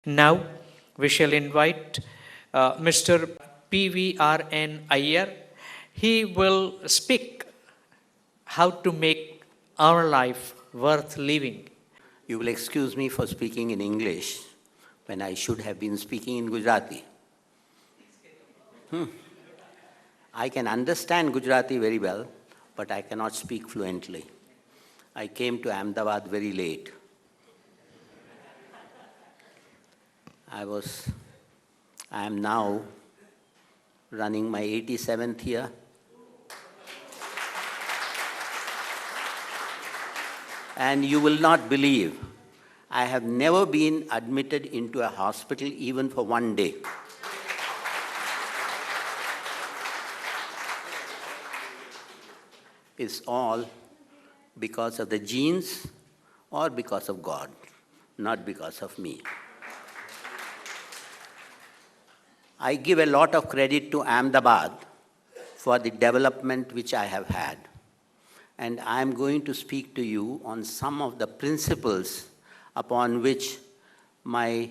Now we shall invite Mr. PVRN Iyer. He will speak how to make our life worth living. You will excuse me for speaking in English when I should have been speaking in Gujarati. I can understand Gujarati very well, but I cannot speak fluently. I came to Ahmedabad very late. I am now running my 87th year. And you will not believe, I have never been admitted into a hospital even for one day. It's all because of the genes or because of God, not because of me. I give a lot of credit to Ahmedabad for the development which I have had. And I am going to speak to you on some of the principles upon which my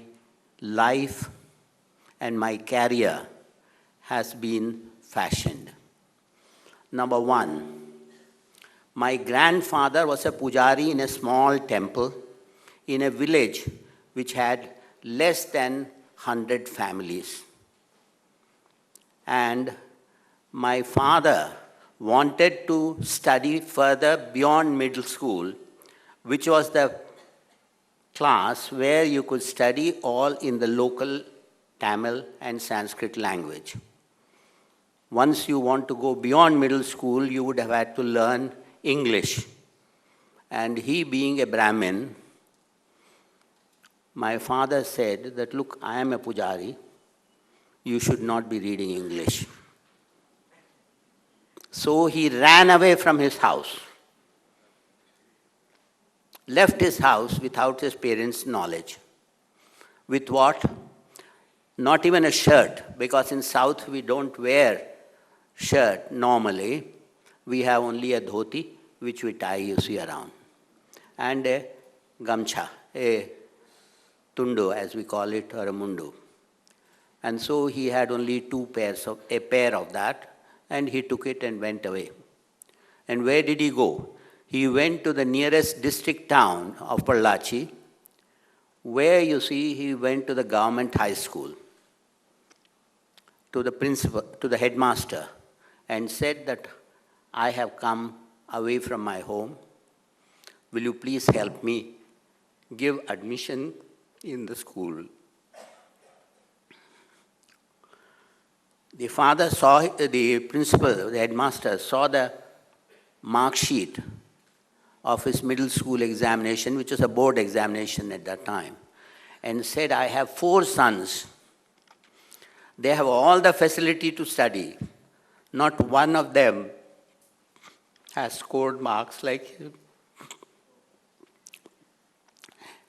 life and my career has been fashioned. Number one, my grandfather was a pujari in a small temple in a village which had less than 100 families. And my father wanted to study further beyond middle school, which was the class where you could study all in the local Tamil and Sanskrit language. Once you want to go beyond middle school, you would have had to learn English. And he being a Brahmin, my father said that, look, I am a pujari, you should not be reading English. So he ran away from his house, left his house without his parents' knowledge. With what? Not even a shirt, because in South we don't wear shirt normally. We have only a dhoti, which we tie, you see, around, and a gamcha, a tundu as we call it, or a mundu. And so he had only a pair of that, and he took it and went away. And where did he go? He went to the nearest district town of Pollachi, where, you see, he went to the government high school, to the principal, to the headmaster, and said that I have come away from my home. Will you please help me give admission in the school? The father saw, the principal, the headmaster, saw the mark sheet of his middle school examination, which was a board examination at that time, and said, I have 4 sons. They have all the facility to study. Not one of them has scored marks like him.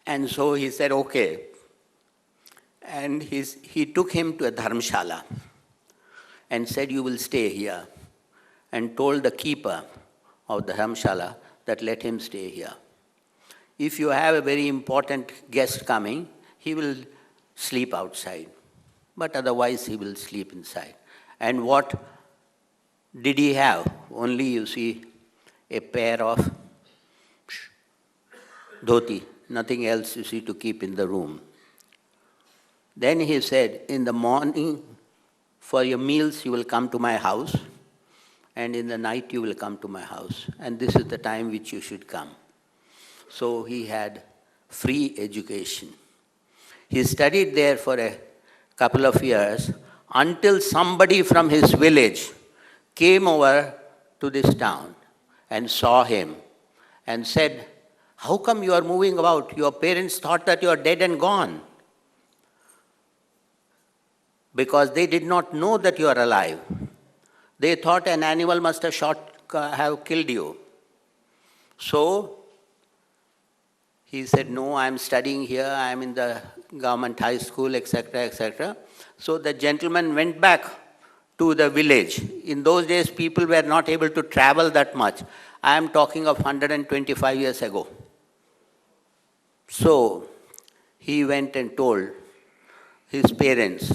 And so he said, okay. And he took him to a dharmshala and said, you will stay here, and told the keeper of the dharmshala that let him stay here. If you have a very important guest coming, he will sleep outside, but otherwise he will sleep inside. And what did he have? Only, you see, a pair of dhoti, nothing else, you see, to keep in the room. Then he said, in the morning, for your meals, you will come to my house, and in the night, you will come to my house. And this is the time which you should come. So he had free education. He studied there for a couple of years until somebody from his village came over to this town and saw him and said, how come you are moving about? Your parents thought that you are dead and gone. Because they did not know that you are alive. They thought an animal must have killed you. So he said, no, I am studying here, I am in the government high school, etc., etc. So the gentleman went back to the village. In those days, people were not able to travel that much. I am talking of 125 years ago. So he went and told his parents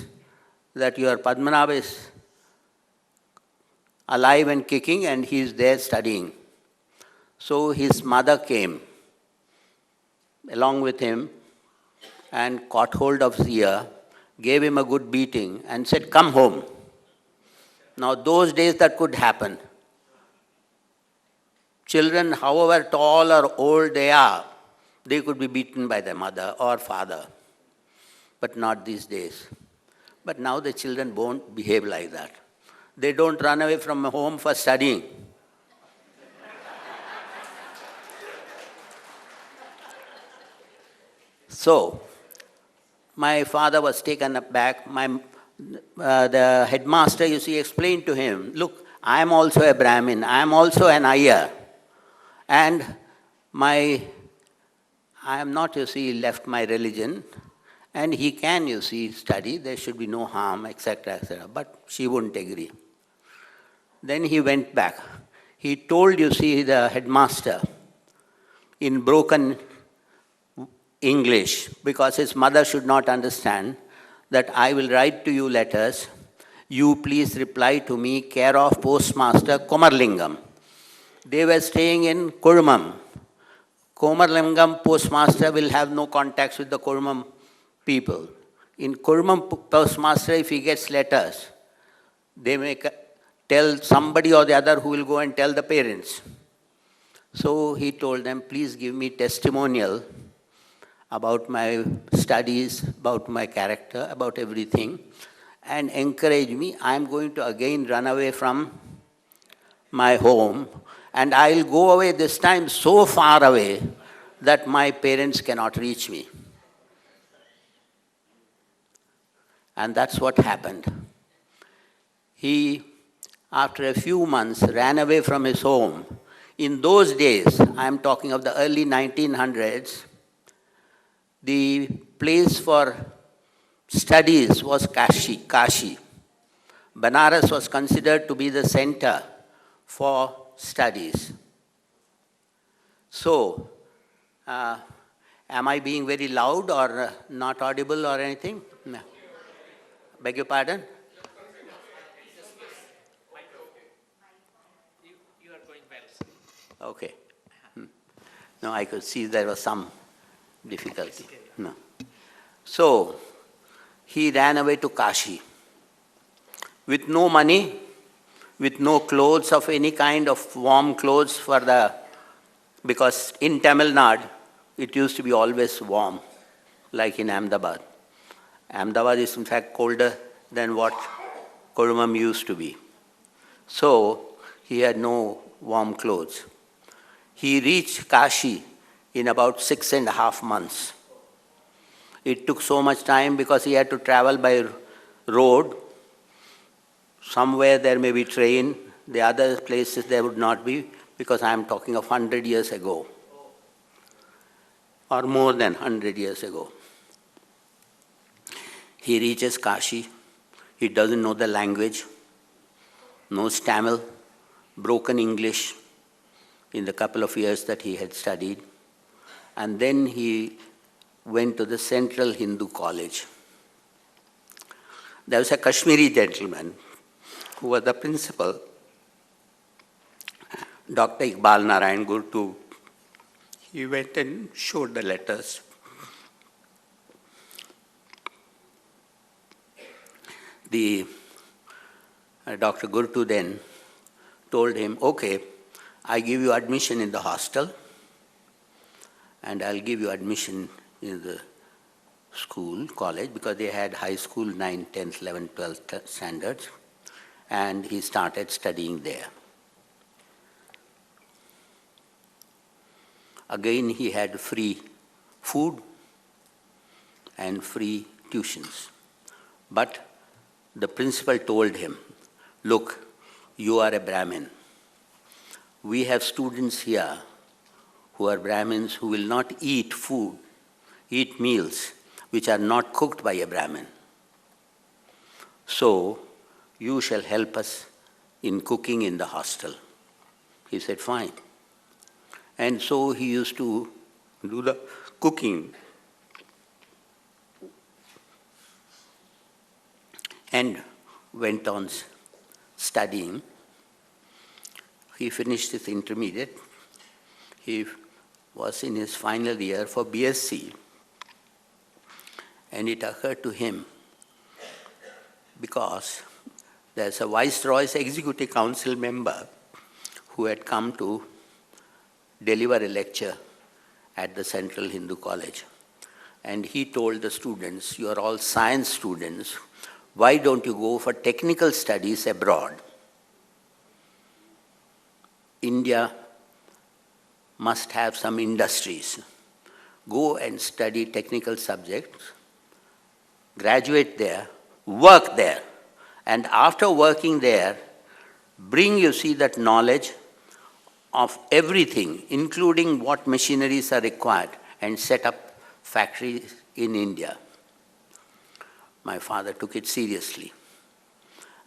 that your Padmanabha is alive and kicking and he is there studying. So his mother came along with him and caught hold of his ear, gave him a good beating and said, "Come home." Now those days that could happen. Children, however tall or old they are, they could be beaten by their mother or father. But not these days. But now the children won't behave like that. They don't run away from home for studying. So, my father was taken aback. The headmaster, you see, explained to him, "Look, I am also a Brahmin. I am also an Iyer. And I am not, you see, left my religion. And he can, you see, study. There should be no harm, etc., etc." But she wouldn't agree. Then he went back. He told, you see, the headmaster in broken English, because his mother should not understand, that I will write to you letters. You please reply to me, care of Postmaster Komarlingam. They were staying in Kurmam. Komarlingam postmaster will have no contacts with the Kurmam people. In Kurmam postmaster, if he gets letters, they may tell somebody or the other who will go and tell the parents. So he told them, "Please give me testimonial about my studies, about my character, about everything, and encourage me. I am going to again run away from my home, and I'll go away this time so far away that my parents cannot reach me." And that's what happened. He, after a few months, ran away from his home. In those days, I am talking of the early 1900s, the place for studies was Kashi. Banaras was considered to be the center for studies. So, am I being very loud or not audible or anything? No. Beg your pardon? You are going well. Okay. No, I could see there was some difficulty. No. So, he ran away to Kashi with no money, with no clothes of any kind of warm clothes because in Tamil Nadu, it used to be always warm, like in Ahmedabad. Ahmedabad is in fact colder than what Kurumam used to be. So, he had no warm clothes. He reached Kashi in about 6.5 months. It took so much time because he had to travel by road. Somewhere there may be train, the other places there would not be, because I am talking of 100 years ago, or more than 100 years ago. He reaches Kashi, he doesn't know the language, knows Tamil, broken English in the couple of years that he had studied, and then he went to the Central Hindu College. There was a Kashmiri gentleman who was the principal, Dr. Iqbal Narayan Gurtu. He went and showed the letters. Dr. Gurtu then told him, "Okay, I give you admission in the hostel, and I'll give you admission in the school, college," because they had high school, 9th, 10th, 11th, 12th standards, and he started studying there. Again, he had free food and free tuitions. But the principal told him, "Look, you are a Brahmin. We have students here who are Brahmins who will not eat meals which are not cooked by a Brahmin. So, you shall help us in cooking in the hostel." He said, "Fine." And so he used to do the cooking. and went on studying. He finished his intermediate. He was in his final year for BSc. And it occurred to him, because there's a Viceroy's Executive Council member who had come to deliver a lecture at the Central Hindu College. And he told the students, you are all science students, why don't you go for technical studies abroad? India must have some industries. Go and study technical subjects, graduate there, work there, and after working there, bring, you see, that knowledge of everything, including what machineries are required, and set up factories in India. My father took it seriously.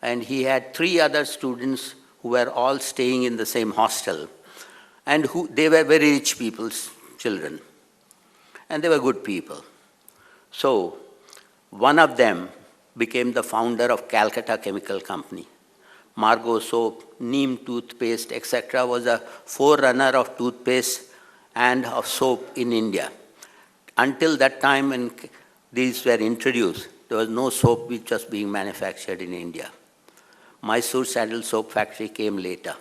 And he had 3 other students who were all staying in the same hostel, and they were very rich people's children. And they were good people. So, one of them became the founder of Calcutta Chemical Company. Margo soap, neem toothpaste, etc. was a forerunner of toothpaste and of soap in India. Until that time when these were introduced, there was no soap which was being manufactured in India. Mysore Sandal Soap Factory came later.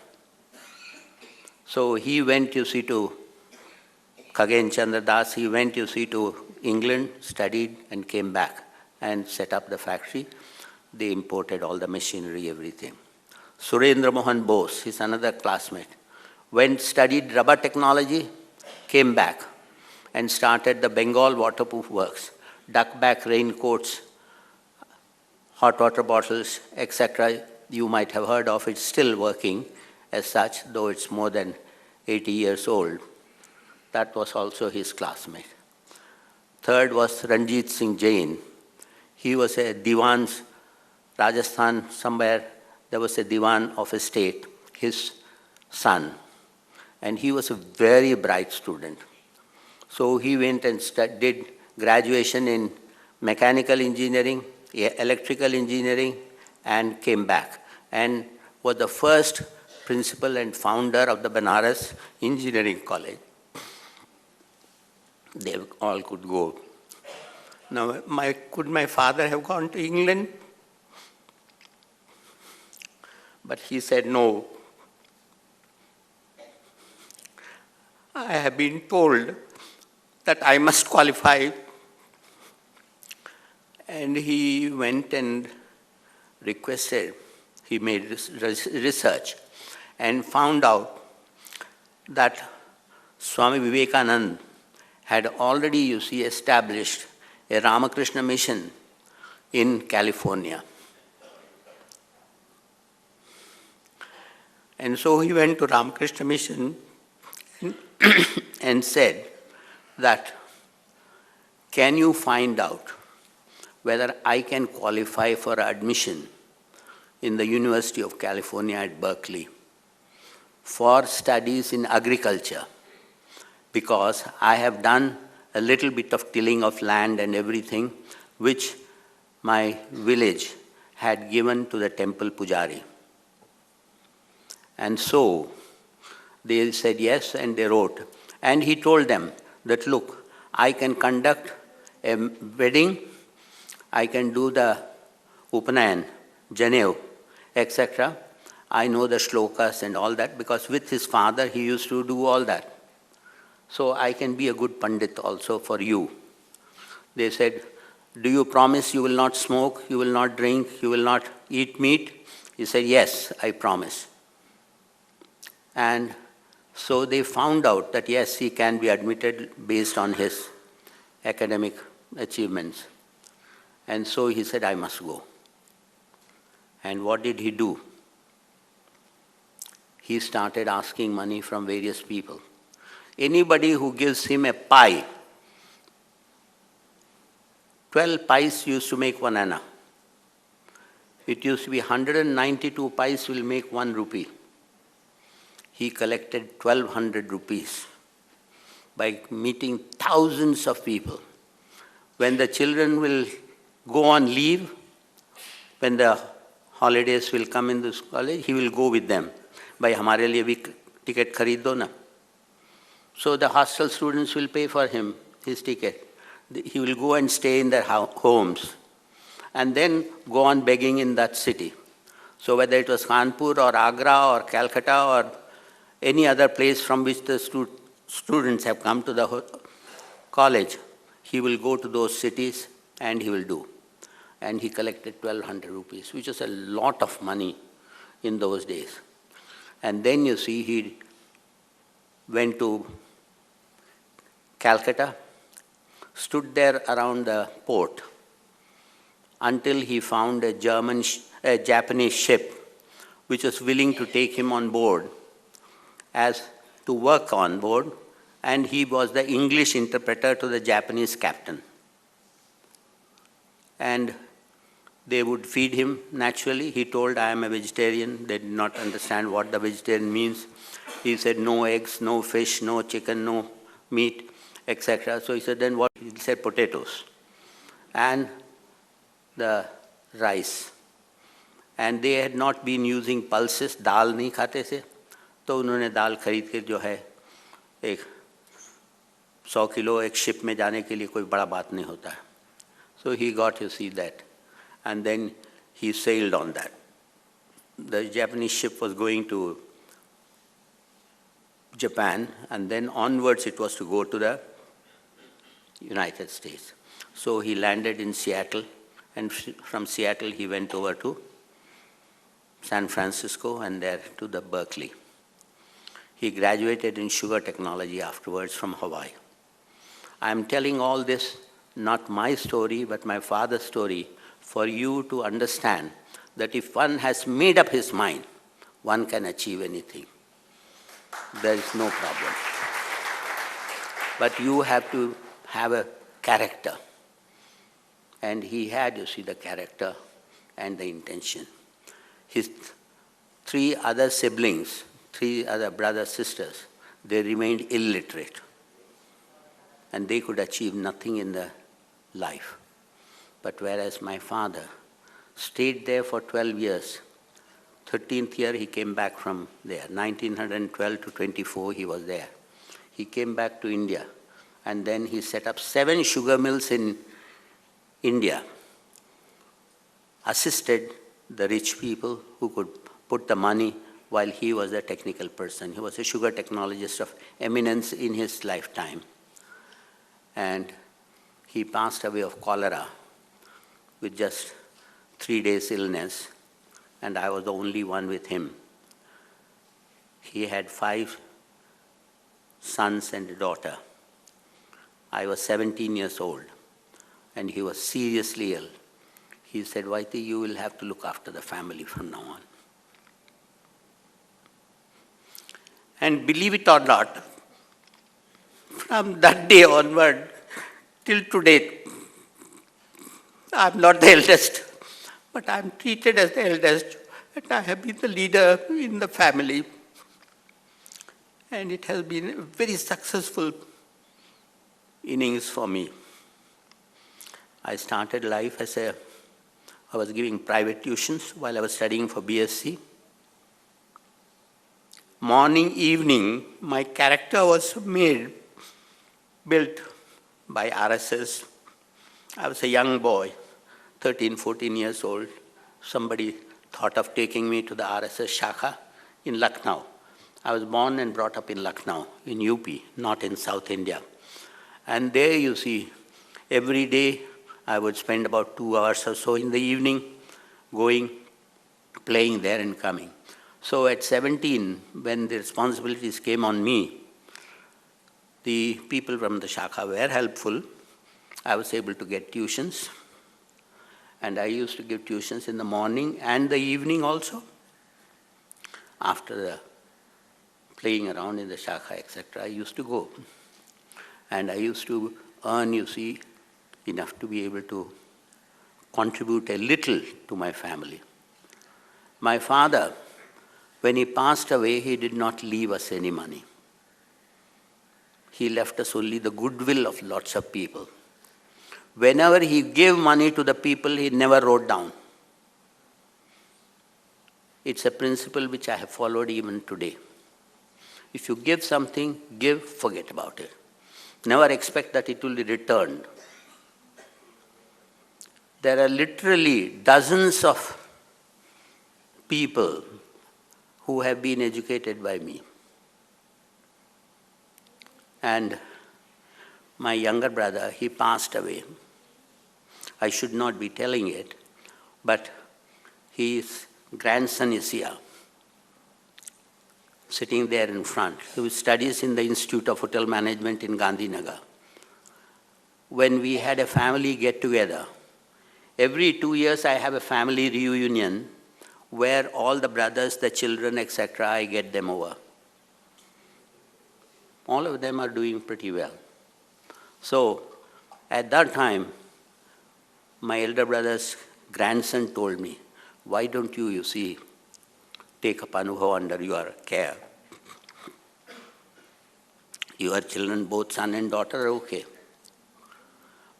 So he went, you see, to Khagen Chandra Das, he went, you see, to England, studied, and came back and set up the factory. They imported all the machinery, everything. Surendra Mohan Bose, he's another classmate, went, studied rubber technology, came back and started the Bengal Waterproof Works, duckback raincoats, hot water bottles, etc. You might have heard of it, still working as such, though it's more than 80 years old. That was also his classmate. Third was Ranjit Singh Jain. He was a Diwan, Rajasthan, somewhere there was a Diwan of a state, his son. And he was a very bright student. So he went and did graduation in mechanical engineering, electrical engineering, and came back. And was the first principal and founder of the Banaras Engineering College. They all could go. Now, could my father have gone to England? But he said, no. I have been told that I must qualify. And he went and requested, he made research and found out that Swami Vivekananda had already, you see, established a Ramakrishna mission in California. And so he went to Ramakrishna mission and said that, can you find out whether I can qualify for admission in the University of California at Berkeley for studies in agriculture, because I have done a little bit of tilling of land and everything, which my village had given to the temple pujari. And so they said yes, and they wrote. And he told them that, look, I can conduct a wedding, I can do the Upanayan, Janev, etc. I know the shlokas and all that, because with his father he used to do all that. So I can be a good Pandit also for you. They said, do you promise you will not smoke, you will not drink, you will not eat meat? He said, yes, I promise. And so they found out that yes, he can be admitted based on his academic achievements. And so he said, I must go. And what did he do? He started asking money from various people. Anybody who gives him a pie, 12 pies used to make 1 anna. It used to be 192 pies will make 1 rupee. He collected 1,200 rupees by meeting thousands of people. When the children will go on leave, when the holidays will come in this college, he will go with them. Bhai, hamare liye bhi ticket kharid do na. So the hostel students will pay for him his ticket. He will go and stay in their homes and then go on begging in that city. So whether it was Kanpur or Agra or Calcutta or any other place from which the students have come to the college, he will go to those cities and he will do. And he collected 1,200 rupees, which is a lot of money in those days. And then you see he went to Calcutta, stood there around the port until he found a Japanese ship which was willing to take him on board as to work on board, and he was the English interpreter to the Japanese captain. And they would feed him naturally. He told, I am a vegetarian. They did not understand what the vegetarian means. He said, no eggs, no fish, no chicken, no meat, etc. So he said, then what? He said, potatoes and the rice. And they had not been using pulses, दाल नहीं खाते थे, तो उन्होंने दाल खरीद के जो है एक 100 किलो एक शिप में जाने के लिए कोई बड़ा बात नहीं होता है. So he got to see that, and then he sailed on that. The Japanese ship was going to Japan, and then onwards it was to go to the United States. So he landed in Seattle, and from Seattle he went over to San Francisco and there to the Berkeley. He graduated in sugar technology afterwards from Hawaii. I am telling all this, not my story, but my father's story, for you to understand that if one has made up his mind, one can achieve anything. There is no problem. But you have to have a character. And he had, you see, the character and the intention. His 3 other siblings, 3 other brothers, sisters, they remained illiterate. And they could achieve nothing in the life. But whereas my father stayed there for 12 years, 13th year he came back from there. 1912 to 24 he was there. He came back to India, and then he set up 7 sugar mills in India, assisted the rich people who could put the money while he was a technical person. He was a sugar technologist of eminence in his lifetime. And he passed away of cholera with just 3 days illness, and I was the only one with him. He had 5 sons and a daughter. I was 17 years old, and he was seriously ill. He said, Vaiti, you will have to look after the family from now on. And believe it or not, from that day onward till today, I'm not the eldest, but I'm treated as the eldest, and I have been the leader in the family. And it has been a very successful innings for me. I started life as I was giving private tuitions while I was studying for BSc. Morning, evening, my character was built by RSS. I was a young boy, 13, 14 years old. Somebody thought of taking me to the RSS Shakha in Lucknow. I was born and brought up in Lucknow, in UP, not in South India. And there you see, every day I would spend about 2 hours or so in the evening going, playing there and coming. So at 17, when the responsibilities came on me, the people from the Shakha were helpful. I was able to get tuitions. And I used to give tuitions in the morning and the evening also. After the playing around in the Shakha, etc., I used to go. And I used to earn, you see, enough to be able to contribute a little to my family. My father, when he passed away, he did not leave us any money. He left us only the goodwill of lots of people. Whenever he gave money to the people, he never wrote down. It's a principle which I have followed even today. If you give something, give, forget about it. Never expect that it will be returned. There are literally dozens of people who have been educated by me. And my younger brother, he passed away. I should not be telling it, but his grandson is here, sitting there in front, who studies in the Institute of Hotel Management in Gandhinagar. When we had a family get-together, every 2 years I have a family reunion where all the brothers, the children, etc., I get them over. All of them are doing pretty well. So, at that time, my elder brother's grandson told me, why don't you see, take up Anubhav under your care? Your children, both son and daughter, are okay.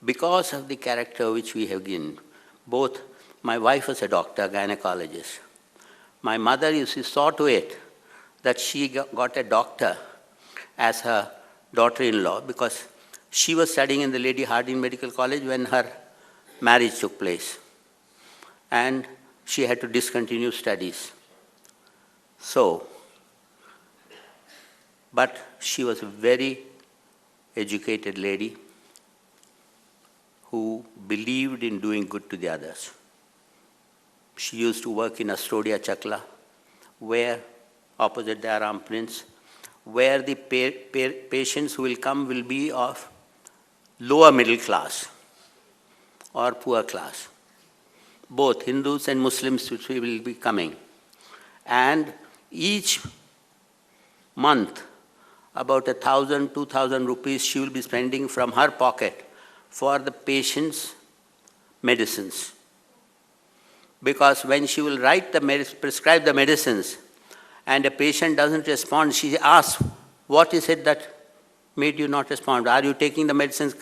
Because of the character which we have given, both, my wife was a doctor, gynecologist. My mother, saw to it that she got a doctor as her daughter-in-law because she was studying in the Lady Hardinge Medical College when her marriage took place. And she had to discontinue studies. So, but she was a very educated lady who believed in doing good to the others. She used to work in Astoria Chakla, where, opposite the Aram Prince, where the patients who will come will be of lower middle class or poor class. Both Hindus and Muslims which will be coming. And each month, about 1,000, 2,000 rupees she will be spending from her pocket for the patient's medicines. Because when she will prescribe the medicines and a patient doesn't respond, she asks, what is it that made you not respond? Are you taking the medicines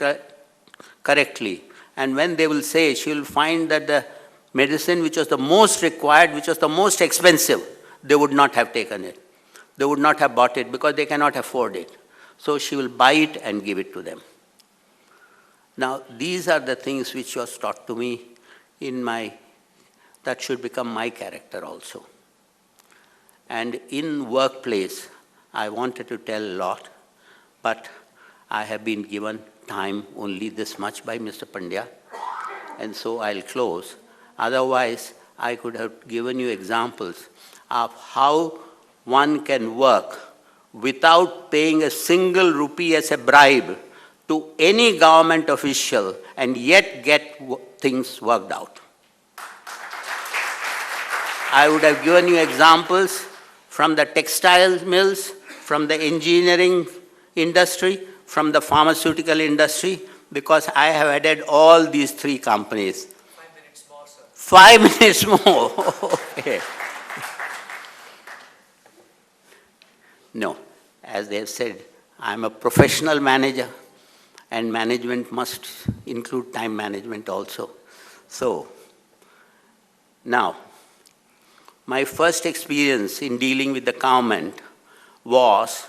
correctly? And when they will say, she will find that the medicine which was the most required, which was the most expensive, they would not have taken it. They would not have bought it because they cannot afford it. So she will buy it and give it to them. Now, these are the things which was taught to me that should become my character also. And in workplace, I wanted to tell a lot, but I have been given time only this much by Mr. Pandya, and so I'll close. Otherwise, I could have given you examples of how one can work without paying a single rupee as a bribe to any government official and yet get things worked out. I would have given you examples from the textile mills, from the engineering industry, from the pharmaceutical industry, because I have added all these 3 companies. 5 minutes more, sir. 5 minutes more. Okay. No, as they have said, I'm a professional manager, and management must include time management also. So, now, my first experience in dealing with the government was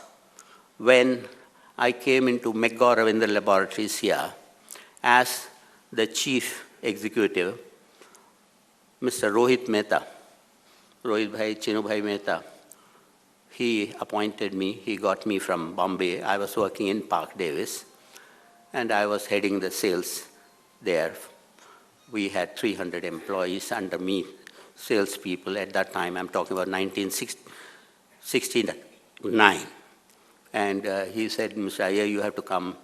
when I came into McGraw Ravindra Laboratories here as the chief executive. Mr. Rohit Mehta, Rohit Bhai, Chinu Bhai Mehta, he appointed me, he got me from Bombay. I was working in Park Davis, and I was heading the sales there. We had 300 employees under me, salespeople at that time. I'm talking about 1969. And he said, Mr. Iyer, you have to come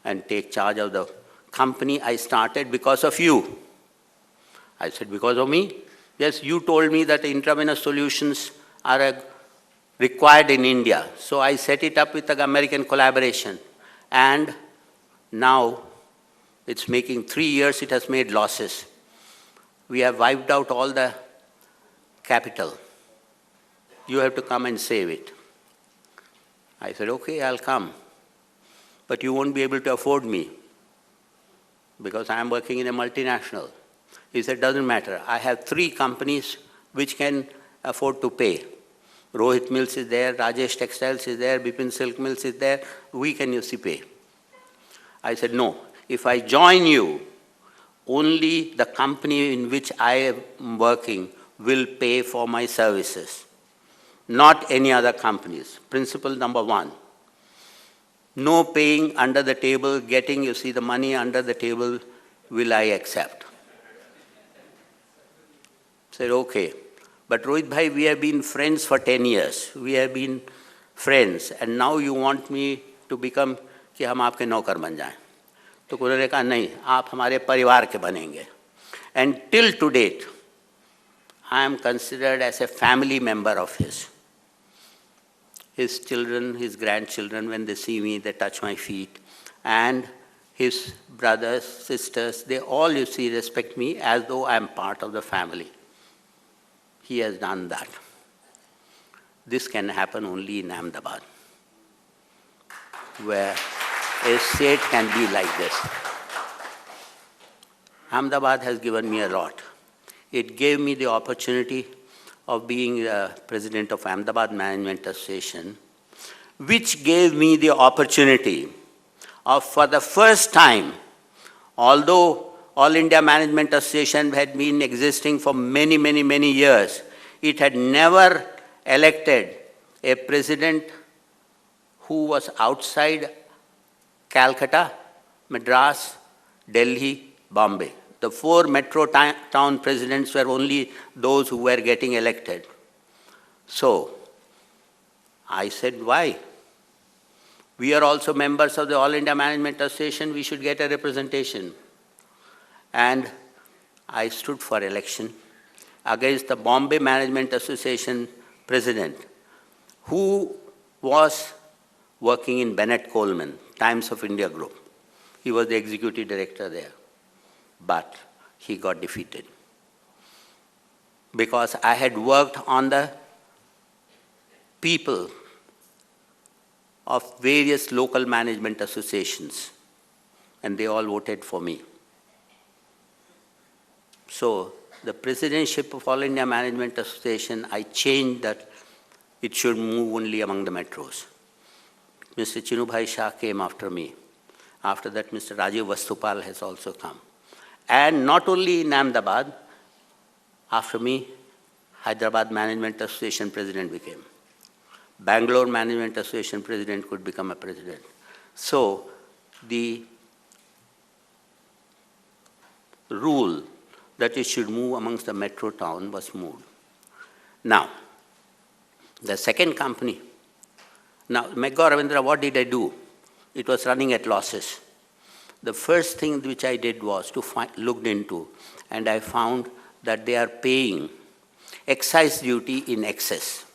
and take charge of the company I started because of you. I said, because of me? Yes, you told me that intravenous solutions are required in India. So I set it up with the American collaboration. And now it's making 3 years, it has made losses. We have wiped out all the capital. You have to come and save it. I said, okay, I'll come. But you won't be able to afford me because I am working in a multinational. He said, doesn't matter. I have 3 companies which can afford to pay. Rohit Mills is there, Rajesh Textiles is there, Bipin Silk Mills is there, we can pay. I said, no, if I join you, only the company in which I am working will pay for my services, not any other companies. Principle number one. No paying under the table, getting, the money under the table, will I accept. Said, okay. But Rohit bhai, we have been friends for 10 years. We have been friends. And now you want me to become, कि हम आपके नौकर बन जाएं. तो उन्होंने कहा, नहीं, आप हमारे परिवार के बनेंगे. And till to date, I am considered as a family member of his. His children, his grandchildren, when they see me, they touch my feet. And his brothers, sisters, they all, respect me as though I am part of the family. He has done that. This can happen only in Ahmedabad, where a state can be like this. Ahmedabad has given me a lot. It gave me the opportunity of being the president of Ahmedabad Management Association, which gave me the opportunity of, for the first time, although All India Management Association had been existing for many, many, many years, it had never elected a president who was outside Calcutta, Madras, Delhi, Bombay. The 4 metro town presidents were only those who were getting elected. So, I said, why? We are also members of the All India Management Association, we should get a representation. And I stood for election against the Bombay Management Association president, who was working in Bennett Coleman, Times of India Group. He was the executive director there. But he got defeated. Because I had worked on the people of various local management associations, and they all voted for me. So the presidentship of All India Management Association, I changed that it should move only among the metros. Mr. Chinubhai Shah came after me. After that, Mr. Rajiv Vastupal has also come. And not only in Ahmedabad, after me, Hyderabad Management Association president became. Bangalore Management Association president could become a president. So the rule that it should move amongst the metro town was moved. Now, the second company, now Megha Ravindra, what did I do? It was running at losses. The first thing which I did was to look into, and I found that they are paying excise duty in excess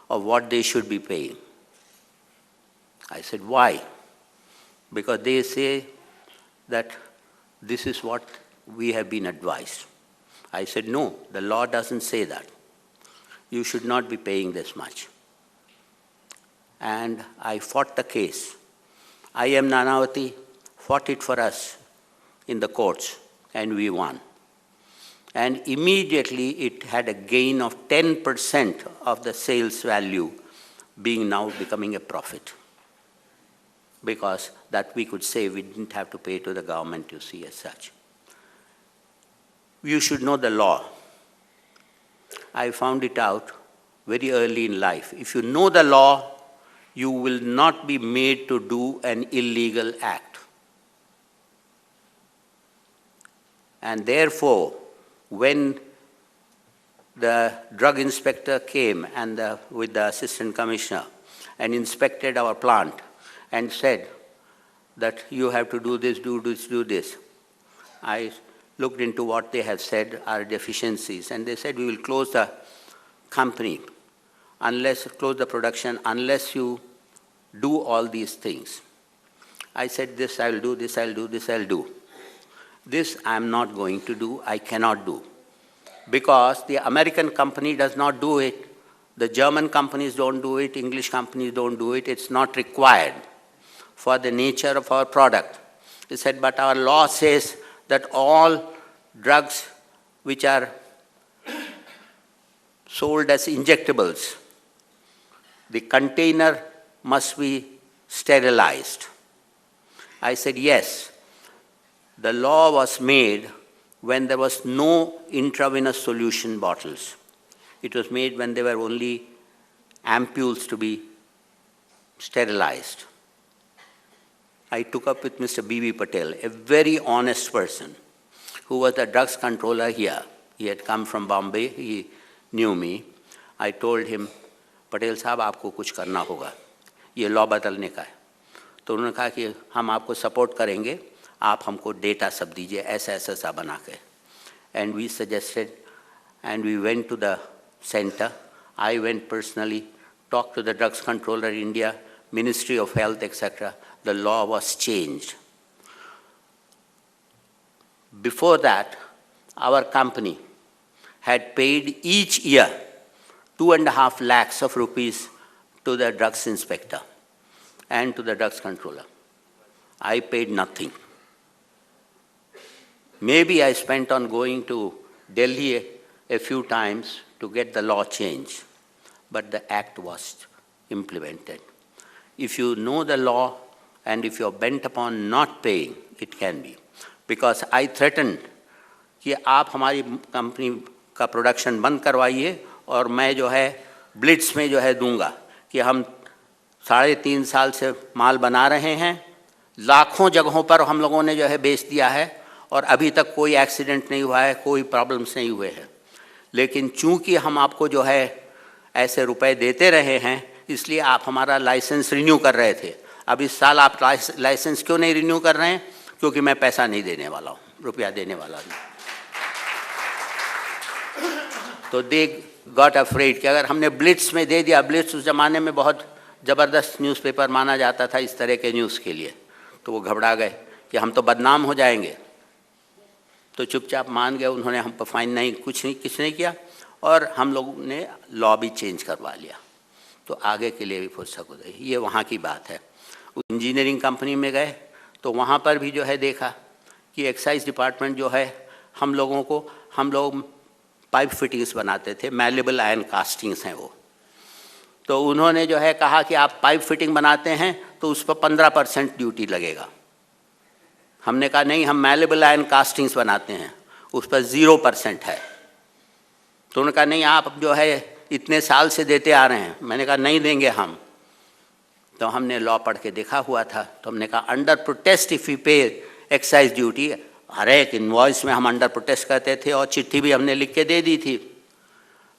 of what they should be paying. I said, why? Because they say that this is what we have been advised. I said, no, the law doesn't say that. You should not be paying this much. And I fought the case. I.M. Nanavati fought it for us in the courts, and we won. And immediately it had a gain of 10% of the sales value being now becoming a profit. Because that we could say we didn't have to pay to the government, as such. You should know the law. I found it out very early in life. If you know the law, you will not be made to do an illegal act. And therefore, when the drug inspector came and with the assistant commissioner and inspected our plant and said that you have to do this, do this, do this, I looked into what they have said are deficiencies, and they said we will close the company, close the production, unless you do all these things. I said, this I'll do, this I'll do, this I'll do. This I'm not going to do, I cannot do. Because the American company does not do it, the German companies don't do it, English companies don't do it, it's not required for the nature of our product. He said, but our law says that all drugs which are sold as injectables, the container must be sterilized. I said, yes. The law was made when there was no intravenous solution bottles. It was made when there were only ampules to be sterilized. I took up with Mr. B.V. Patel, a very honest person, who was the drugs controller here. He had come from Bombay, he knew me. I told him, Patel साहब आपको कुछ करना होगा, ये law बदलने का है. तो उन्होंने कहा कि हम आपको सपोर्ट करेंगे, आप हमको डेटा सब दीजिए, ऐसा ऐसा सा बना के. And we suggested, and we went to the center. I went personally, talked to the drugs controller in India, Ministry of Health, etc. The law was changed. Before that, our company had paid each year 2.5 lakhs of rupees to the drugs inspector and to the drugs controller. I paid nothing. Maybe I spent on going to Delhi a few times to get the law changed, but the act was implemented. If you know the law and if you're bent upon not paying, it can be. Because I threatened कि आप हमारी company का production बंद करवाइए और मैं जो है ब्लिट्स में जो है दूंगा कि हम 3.5 साल से माल बना रहे हैं, लाखों जगहों पर हम लोगों ने जो है बेच दिया है और अभी तक कोई एक्सीडेंट नहीं हुआ है, कोई प्रॉब्लम्स नहीं हुए हैं. लेकिन चूंकि हम आपको जो है ऐसे रुपए देते रहे हैं, इसलिए आप हमारा लाइसेंस रिन्यू कर रहे थे. अब इस साल आप लाइसेंस क्यों नहीं रिन्यू कर रहे हैं? क्योंकि मैं पैसा नहीं देने वाला हूँ, रुपया देने वाला नहीं. तो दे गॉट अफ्रेड कि अगर हमने ब्लिट्स में दे दिया, ब्लिट्स उस ज़माने में बहुत ज़बरदस्त न्यूज़पेपर माना जाता था इस तरह के न्यूज़ के लिए, तो वो घबरा गए कि हम तो बदनाम हो जाएंगे. तो चुपचाप मान गए, उन्होंने हम पर फाइन नहीं, कुछ नहीं किया और हम लोगों ने लॉ भी चेंज करवा लिया. तो आगे के लिए भी फुर्सत हो गई. ये वहाँ की बात है. इंजीनियरिंग कंपनी में गए तो वहाँ पर भी जो है देखा कि एक्साइज डिपार्टमेंट जो है हम लोग पाइप फिटिंग्स बनाते थे, मैलेबल आयरन कास्टिंग्स हैं वो. तो उन्होंने जो है कहा कि आप पाइप फिटिंग बनाते हैं तो उस पर 15% ड्यूटी लगेगा. हमने कहा नहीं, हम मैलेबल आयरन कास्टिंग्स बनाते हैं, उस पर 0% है. तो उन्होंने कहा नहीं, आप जो है इतने साल से देते आ रहे हैं. मैंने कहा नहीं देंगे हम. तो हमने लॉ पढ़ के देखा हुआ था, तो हमने कहा अंडर प्रोटेस्ट इफ़ यू पे एक्साइज ड्यूटी. हर एक इन्वॉइस में हम अंडर प्रोटेस्ट करते थे और चिट्ठी भी हमने लिख के दे दी थी.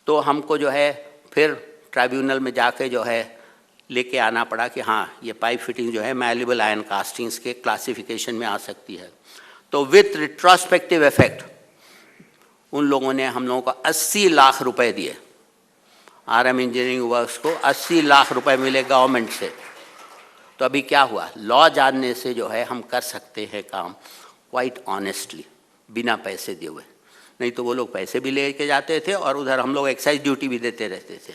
तो हमको जो है फिर ट्राइब्यूनल में जाके जो है लेके आना पड़ा कि हाँ, ये पाइप फिटिंग जो है मैलेबल आयरन कास्टिंग्स के क्लासिफिकेशन में आ सकती है. तो विथ रिट्रोस्पेक्टिव इफेक्ट उन लोगों ने हम लोगों को 80 लाख रुपए दिए. RM इंजीनियरिंग वर्क्स को 80 लाख रुपए मिले गवर्नमेंट से. तो अभी क्या हुआ, लॉ जानने से जो है हम कर सकते हैं काम क्वाइट ऑनेस्टली, बिना पैसे दिए हुए. नहीं तो वो लोग पैसे भी लेके जाते थे और उधर हम लोग एक्साइज ड्यूटी भी देते रहते थे.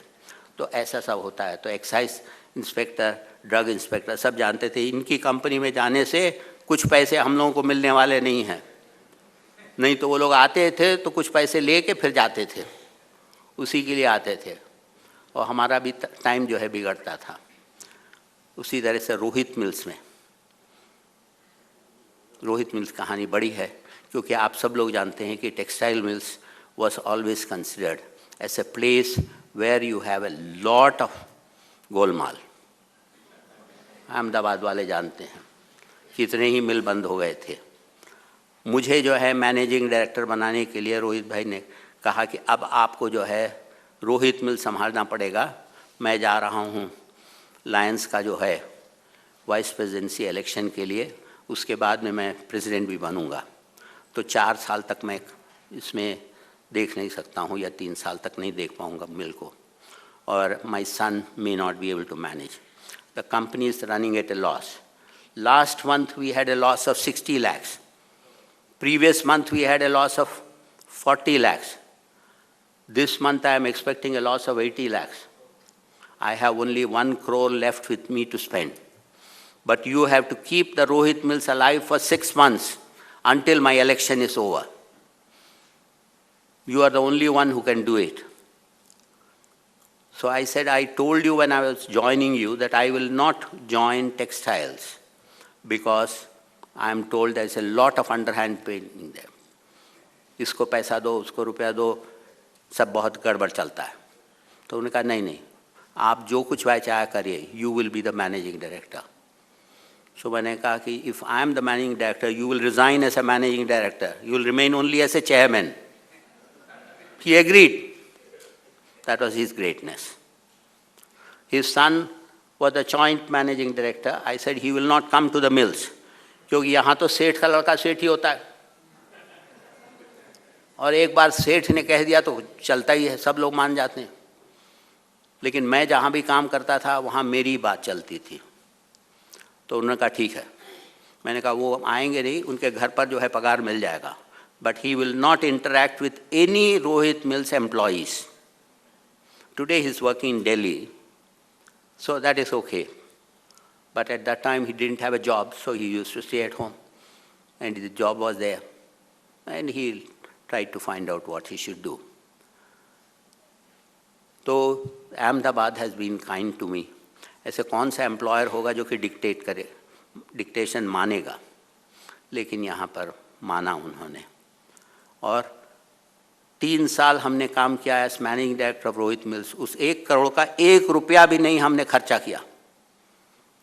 तो ऐसा सब होता है. तो एक्साइज इंस्पेक्टर, ड्रग इंस्पेक्टर सब जानते थे इनकी कंपनी में जाने से कुछ पैसे हम लोगों को मिलने वाले नहीं हैं. नहीं तो वो लोग आते थे तो कुछ पैसे ले के फिर जाते थे, उसी के लिए आते थे और हमारा भी टाइम जो है बिगड़ता था. उसी तरह से रोहित मिल्स कहानी बड़ी है, क्योंकि आप सब लोग जानते हैं कि textile mills was always considered as a place where you have a lot of golmaal. Ahmedabad वाले जानते हैं कितने ही मिल बंद हो गए थे. मुझे जो है मैनेजिंग डायरेक्टर बनाने के लिए रोहित भाई ने कहा कि अब आपको जो है रोहित मिल संभालना पड़ेगा. मैं जा रहा हूँ लायंस का जो है वाइस प्रेसिडेंसी इलेक्शन के लिए, उसके बाद में मैं प्रेसिडेंट भी बनूंगा. तो 4 साल तक मैं इसमें देख नहीं सकता हूँ या 3 साल तक नहीं देख पाऊँगा मिल को. और my son may not be able to manage. The company is running at a loss. Last month we had a loss of 60 lakhs. Previous month we had a loss of 40 lakhs. This month I am expecting a loss of 80 lakhs. I have only 1 crore left with me to spend. But you have to keep the Rohit Mills alive for 6 months until my election is over. You are the only one who can do it. So I said, I told you when I was joining you that I will not join textiles because I am told there's a lot of underhand paying there. इसको पैसा दो, उसको रुपया दो, सब बहुत गड़बड़ चलता है. तो उन्होंने कहा नहीं, आप जो कुछ चाहे करिए, you will be the managing director. So मैंने कहा कि if I am the managing director, you will resign as a managing director. You will remain only as a chairman. He agreed. That was his greatness. His son was the joint managing director. I said he will not come to the mills. क्योंकि यहाँ तो सेठ का लड़का सेठ ही होता है. और एक बार सेठ ने कह दिया तो चलता ही है, सब लोग मान जाते हैं. लेकिन मैं जहाँ भी काम करता था वहाँ मेरी बात चलती थी. तो उन्होंने कहा ठीक है. मैंने कहा वो आएंगे नहीं, उनके घर पर जो है पगार मिल जाएगा. But he will not interact with any Rohit Mills employees. Today he is working in Delhi, so that is okay. But at that time he didn't have a job, so he used to stay at home. And the job was there. And he tried to find out what he should do. So Ahmedabad has been kind to me. ऐसे कौन सा employer होगा जो कि dictate करे, dictation मानेगा. लेकिन यहाँ पर माना उन्होंने. और 3 साल हमने काम किया as managing director of Rohit mills. उस 1 करोड़ का 1 रुपया भी नहीं हमने खर्चा किया.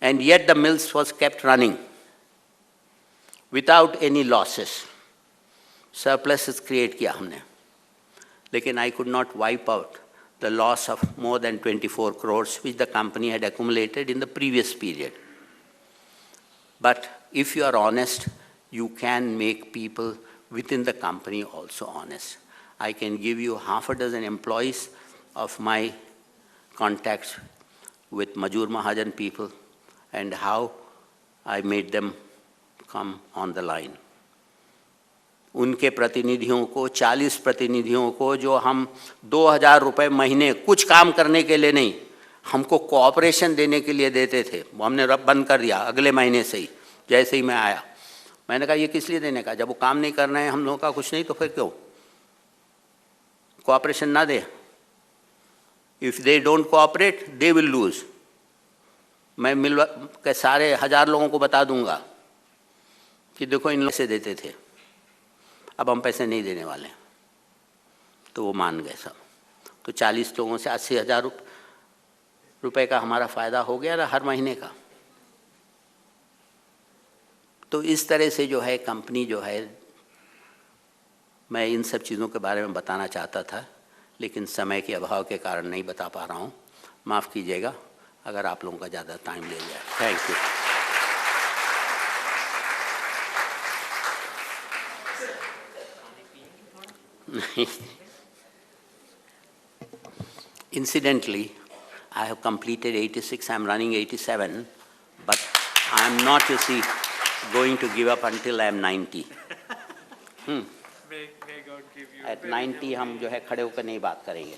And yet the mills was kept running without any losses. Surplus create किया हमने. लेकिन I could not wipe out the loss of more than 24 crores which the company had accumulated in the previous period. But if you are honest, you can make people within the company also honest. I can give you half a dozen employees of my contacts with Majur Mahajan people and how I made them come on the line. उनके प्रतिनिधियों को, 40 प्रतिनिधियों को जो हम 2000 रुपये महीने कुछ काम करने के लिए नहीं, हमको कोऑपरेशन देने के लिए देते थे, वो हमने बंद कर दिया अगले महीने से ही. जैसे ही मैं आया मैंने कहा ये किस लिए देने का, जब वो काम नहीं करना है हम लोगों का कुछ नहीं तो फिर क्यों कोऑपरेशन ना दे. If they don't cooperate they will lose. मैं मिल के सारे 1000 लोगों को बता दूंगा कि देखो इन लोग से देते थे, अब हम पैसे नहीं देने वाले. तो वो मान गए सब. तो 40 लोगों से 80,000 रुपये का हमारा फ़ायदा हो गया ना हर महीने का. तो इस तरह से जो है कंपनी जो है, मैं इन सब चीज़ों के बारे में बताना चाहता था लेकिन समय के अभाव के कारण नहीं बता पा रहा हूँ. माफ़ कीजिएगा अगर आप लोगों का ज़्यादा टाइम ले जाए. Thank you. Incidentally, I have completed 86, I am running 87, but I am not, you see, going to give up until I am 90. May God give you At 90 हम जो है खड़े होकर नहीं बात करेंगे.